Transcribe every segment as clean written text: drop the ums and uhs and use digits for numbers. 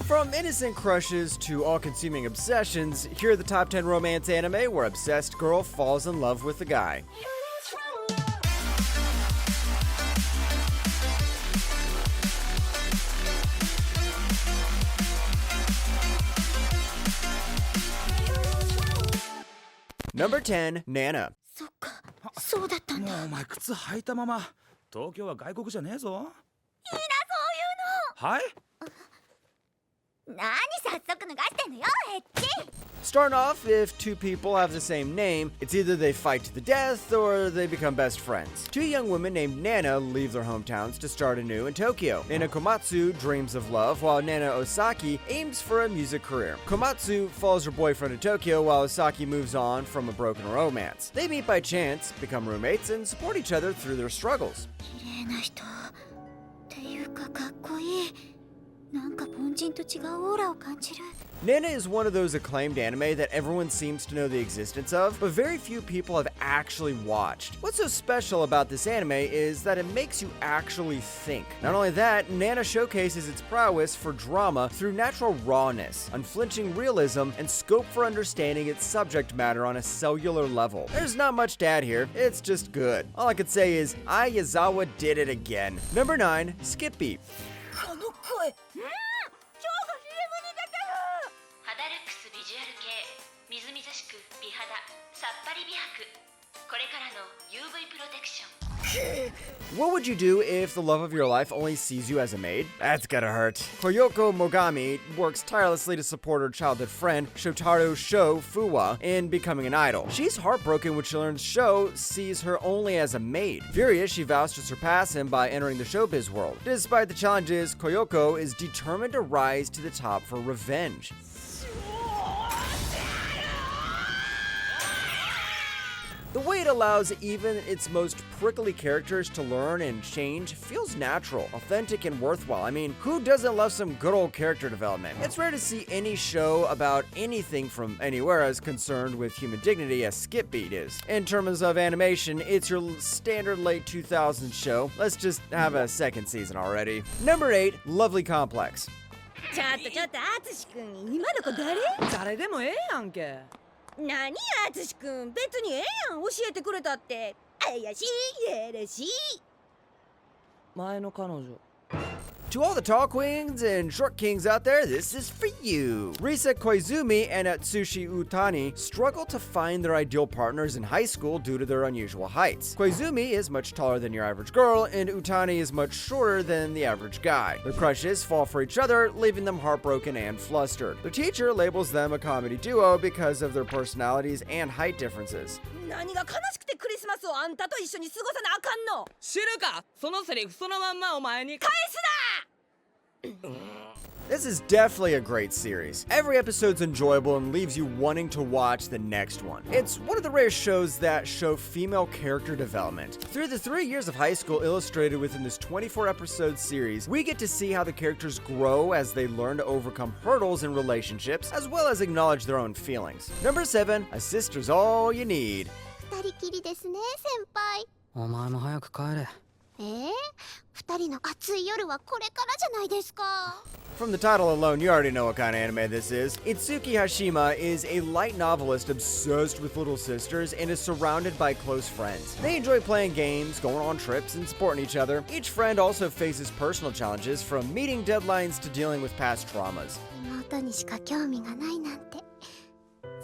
From innocent crushes to all-consuming obsessions, here are the top 10 romance anime where obsessed girl falls in love with the guy. Number 10, Nana. そっか、そうだったんだ。もうお前靴履いたまま東京は外国じゃねえぞ。いいな、そういうの。はい。何早速脱がしてんのよ、エッチ。 Starting off, if two people have the same name, it's either they fight to the death or they become best friends. Two young women named Nana leave their hometowns to start anew in Tokyo. Nana Komatsu dreams of love, while Nana Osaki aims for a music career. Komatsu follows her boyfriend to Tokyo, while Osaki moves on from a broken romance. They meet by chance, become roommates, and support each other through their struggles. 綺麗な人っていうかかっこいい。なんか凡人と違うオーラを感じる。 Nana is one of those acclaimed anime that everyone seems to know the existence of, but very few people have actually watched. What's so special about this anime is that it makes you actually think. Not only that, Nana showcases its prowess for drama through natural rawness, unflinching realism, and scope for understanding its subject matter on a cellular level. There's not much to add here, it's just good. All I could say is, Ayazawa did it again. Number 9, Skippy. あの声。超が CM に出てる。肌ルックスビジュアル系みずみずしく美肌さっぱり美白これからの UV プロテクション What would you do if the love of your life only sees you as a maid? That's gotta hurt. Koyoko Mogami works tirelessly to support her childhood friend, Shotaro Sho Fuwa, in becoming an idol. She's heartbroken when she learns Sho sees her only as a maid. Furious, she vows to surpass him by entering the showbiz world. Despite the challenges, Koyoko is determined to rise to the top for revenge. The way it allows even its most prickly characters to learn and change feels natural, authentic, and worthwhile. I mean, who doesn't love some good old character development? It's rare to see any show about anything from anywhere as concerned with human dignity as Skip Beat is. In terms of animation, it's your standard late 2000s show. Let's just have a second season already. Number 8, Lovely Complex. ちょっとアツシくん、今の子誰？誰でもええやんけ。何アツシくん、別にええやん、教えてくれたって。怪しい、やらしい。前の彼女。 To all the tall queens and short kings out there, this is for you. Risa Koizumi and Atsushi Utani struggle to find their ideal partners in high school due to their unusual heights. Koizumi is much taller than your average girl, and Utani is much shorter than the average guy. Their crushes fall for each other, leaving them heartbroken and flustered. Their teacher labels them a comedy duo because of their personalities and height differences. 何が悲しくてクリスマスをあんたと一緒に過ごさなあかんの。知るか、そのセリフそのまんまお前に返すな。 This is definitely a great series. Every episode's enjoyable and leaves you wanting to watch the next one. It's one of the rare shows that show female character development. Through the 3 years of high school illustrated within this 24-episode series, we get to see how the characters grow as they learn to overcome hurdles in relationships, as well as acknowledge their own feelings. Number 7, A Sister's All You Need. 二人きりですね、先輩。お前も早く帰れ。二人の熱い夜はこれからじゃないですか。 From the title alone, you already know what kind of anime this is. Itsuki Hashima is a light novelist obsessed with little sisters and is surrounded by close friends. They enjoy playing games, going on trips, and supporting each other. Each friend also faces personal challenges, from meeting deadlines to dealing with past traumas. 妹にしか興味がないなんて。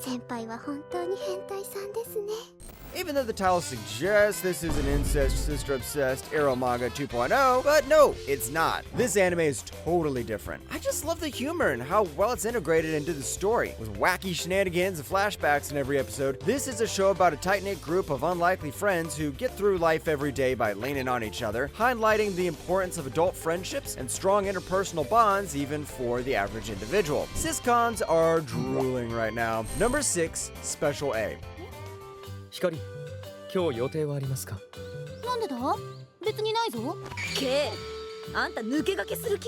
先輩は本当に変態さんですね。 Even though the title suggests this is an incest, sister-obsessed Arrow manga 2.0, but no, it's not. This anime is totally different. I just love the humor and how well it's integrated into the story. With wacky shenanigans and flashbacks in every episode, this is a show about a tight-knit group of unlikely friends who get through life every day by leaning on each other, highlighting the importance of adult friendships and strong interpersonal bonds even for the average individual. Siscons are drooling right now. Number 6, Special A. 光、今日予定はありますか？なんでだ？別にないぞ。けあんた抜け駆けする気？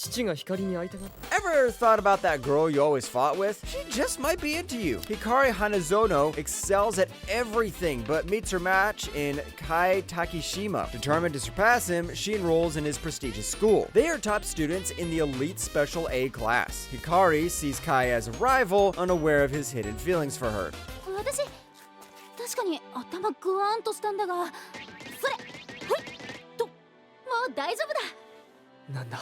父が光に会いたがって。 Ever thought about that girl you always fought with? She just might be into you. Hikari Hanazono excels at everything but meets her match in Kai Takishima. Determined to surpass him, she enrolls in his prestigious school. They are top students in the elite special A class. Hikari sees Kai as a rival, unaware of his hidden feelings for her. 私確かに頭グワーンとしたんだが、それほいっともう大丈夫だ。なんだ、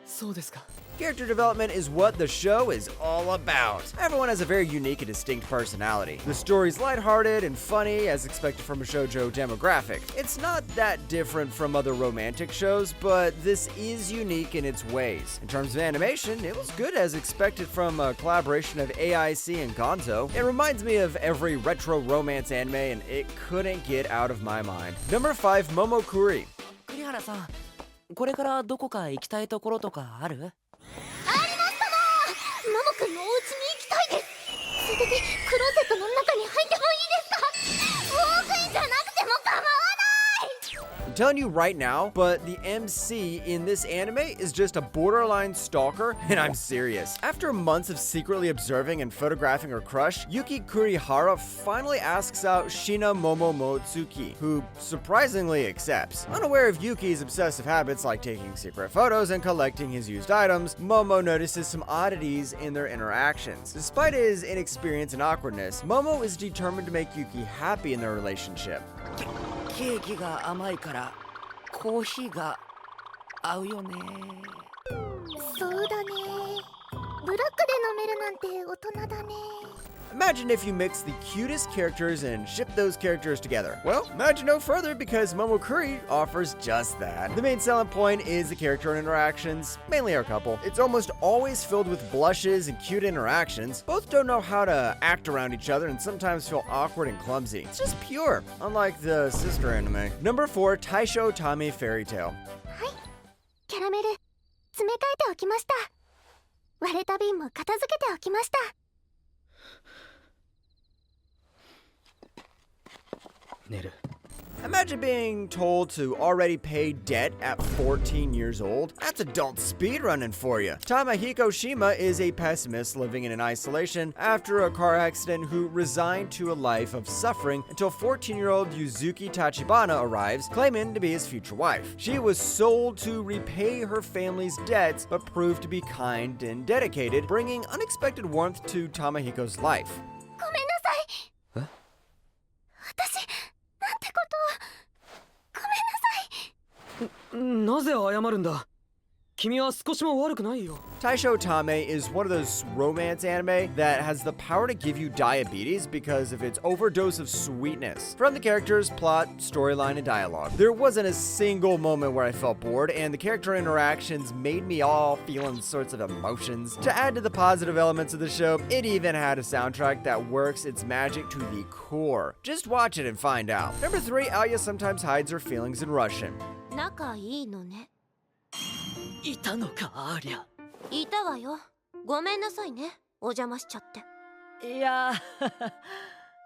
そうですか。 Character development is what the show is all about. Everyone has a very unique and distinct personality. The story's lighthearted and funny as expected from a shoujo demographic. It's not that different from other romantic shows, but this is unique in its ways. In terms of animation, it was good as expected from a collaboration of AIC and Gonzo. It reminds me of every retro romance anime and it couldn't get out of my mind. Number 5, Momokuri. 栗原さん、これからどこか行きたいところとかある？マモくんのお家に行きたいです。ついでにクローゼットの中に入ってもいいですか？ウォークインじゃなくても構わない。 I'm telling you right now, but the MC in this anime is just a borderline stalker, and I'm serious. After months of secretly observing and photographing her crush, Yuki Kurihara finally asks out Shina Momomotsuki, who surprisingly accepts. Unaware of Yuki's obsessive habits like taking secret photos and collecting his used items, Momo notices some oddities in their interactions. Despite his inexperience and awkwardness, Momo is determined to make Yuki happy in their relationship. ケーキが甘いからコーヒーが合うよね。そうだね。ブラックで飲めるなんて大人だね。 Imagine if you mix the cutest characters and ship those characters together. Well, imagine no further because Momokuri offers just that. The main selling point is the character interactions, mainly our couple. It's almost always filled with blushes and cute interactions. Both don't know how to act around each other and sometimes feel awkward and clumsy. It's just pure, unlike the sister anime. Number 4, Taisho Tame Fairy Tale. はい、キャラメル詰め替えておきました。割れた瓶も片付けておきました。 寝る。 Imagine being told to already pay debt at 14 years old. That's adult speedrunning for you. Tamahiko Shima is a pessimist living in isolation after a car accident who resigned to a life of suffering until 14-year-old Yuzuki Tachibana arrives, claiming to be his future wife. She was sold to repay her family's debts, but proved to be kind and dedicated, bringing unexpected warmth to Tamahiko's life. ごめんなさい。え？私なんてことを。ごめんなさい。なぜ謝るんだ。君は少しも悪くないよ。 Taisho Tame is one of those romance anime that has the power to give you diabetes because of its overdose of sweetness. From the characters, plot, storyline, and dialogue. There wasn't a single moment where I felt bored, and the character interactions made me all feeling sorts of emotions. To add to the positive elements of the show, it even had a soundtrack that works its magic to the core. Just watch it and find out. Number 3, Aya sometimes hides her feelings in Russian. 仲いいのね。いたのかありゃ。いたわよ。ごめんなさいね。お邪魔しちゃって。いや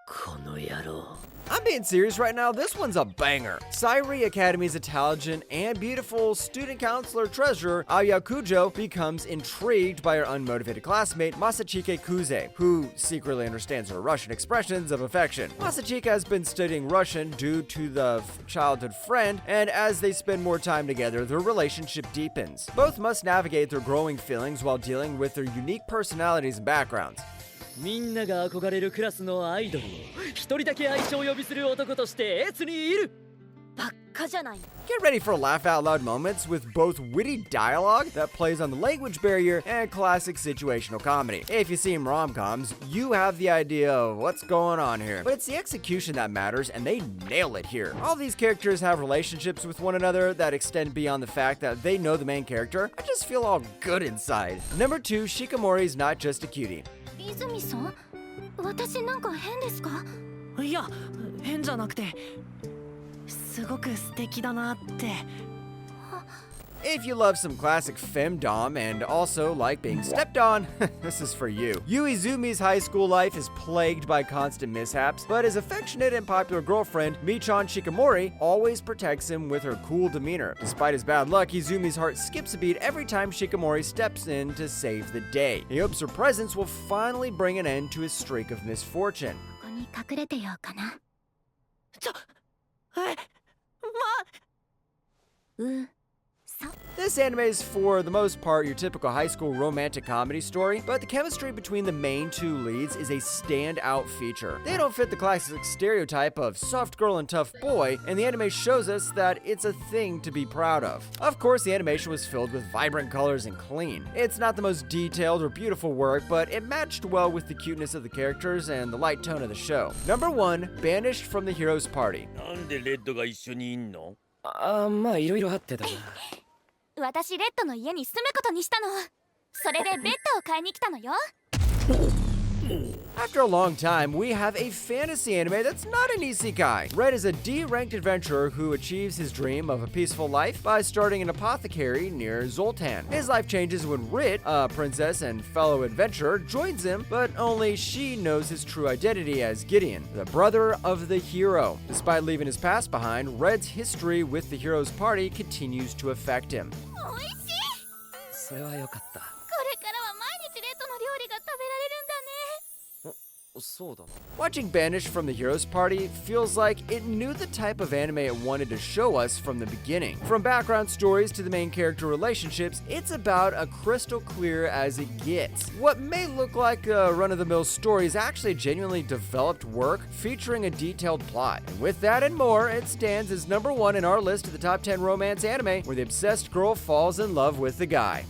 この野郎。 I'm being serious right now, this one's a banger. Sairi Academy's intelligent and beautiful student counselor treasurer Aya Kujo becomes intrigued by her unmotivated classmate Masachike Kuze, who secretly understands her Russian expressions of affection. Masachike has been studying Russian due to the childhood friend, and as they spend more time together, their relationship deepens. Both must navigate their growing feelings while dealing with their unique personalities and backgrounds. みんなが憧れるクラスのアイドルを一人だけ愛称を呼びする男としてエツにいる。ばっかじゃない。 Get ready for laugh out loud moments with both witty dialogue that plays on the language barrier and classic situational comedy. If you've seen rom-coms, you have the idea of what's going on here. But it's the execution that matters, and they nail it here. All these characters have relationships with one another that extend beyond the fact that they know the main character. I just feel all good inside. Number 2, Shikamori's not just a cutie. 泉さん、私なんか変ですか？いや変じゃなくてすごく素敵だなって。If you love some classic femdom and also like being stepped on, this is for you. Yuizumi's high school life is plagued by constant mishaps, but his affectionate and popular girlfriend, Michan Shikamori, always protects him with her cool demeanor. Despite his bad luck, Izumi's heart skips a beat every time Shikamori steps in to save the day. He hopes her presence will finally bring an end to his streak of misfortune. ここに隠れてようかな。This anime is for the most part your typical high school romantic comedy story, but the chemistry between the main two leads is a standout feature. They don't fit the classic stereotype of soft girl and tough boy, and the anime shows us that it's a thing to be proud of. Of course, the animation was filled with vibrant colors and clean. It's not the most detailed or beautiful work, but it matched well with the cuteness of the characters and the light tone of the show. Number 1, Banished from the Hero's Party. なんでレッドが一緒にいんの？まあいろいろあってだな。私レッドの家に住むことにしたの。それでベッドを買いに来たのよ。 After a long time, we have a fantasy anime that's not an isekai. Red is a D-ranked adventurer who achieves his dream of a peaceful life by starting an apothecary near Zoltan. His life changes when Rit, a princess and fellow adventurer, joins him, but only she knows his true identity as Gideon, the brother of the hero. Despite leaving his past behind, Red's history with the hero's party continues to affect him. おいしい。それはよかった。これからは毎日レッドの料理が食べられるんだね。そうだな。 Watching Banished from the Hero's Party feels like it knew the type of anime it wanted to show us from the beginning. From background stories to the main character relationships, it's about as crystal clear as it gets. What may look like a run-of-the-mill story is actually a genuinely developed work featuring a detailed plot. And with that and more, it stands as number 1 in our list of the top 10 romance anime where the obsessed girl falls in love with the guy.